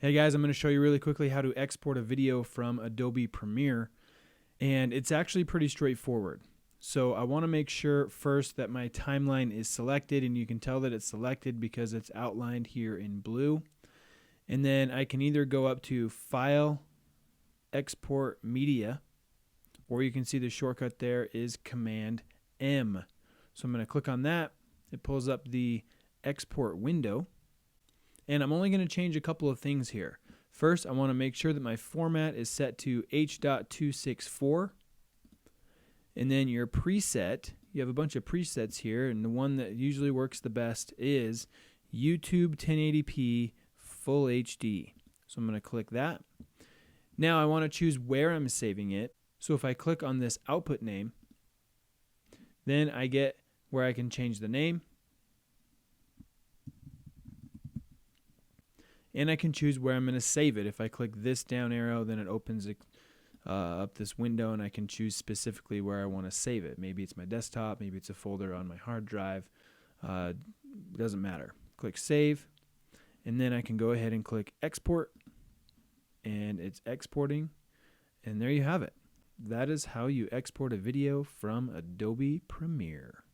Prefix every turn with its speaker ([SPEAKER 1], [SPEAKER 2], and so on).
[SPEAKER 1] Hey guys, I'm going to show you really quickly how to export a video from Adobe Premiere, and it's actually pretty straightforward. So I want to make sure first that my timeline is selected, and you can tell that it's selected because it's outlined here in blue. And then I can either go up to File, Export Media, or you can see the shortcut there is Command M. So I'm going to click on that. It pulls up the export window. And I'm only going to change a couple of things here. First, I want to make sure that my format is set to H.264. And then your preset, you have a bunch of presets here, and the one that usually works the best is YouTube 1080p Full HD. So I'm going to click that. Now I want to choose where I'm saving it. So if I click on this output name, then I get where I can change the name. And I can choose where I'm going to save it. If I click this down arrow, then it opens up this window, and I can choose specifically where I want to save it. Maybe it's my desktop, maybe it's a folder on my hard drive. Doesn't matter. Click Save, and then I can go ahead and click Export, and it's exporting, and there you have it. That is how you export a video from Adobe Premiere.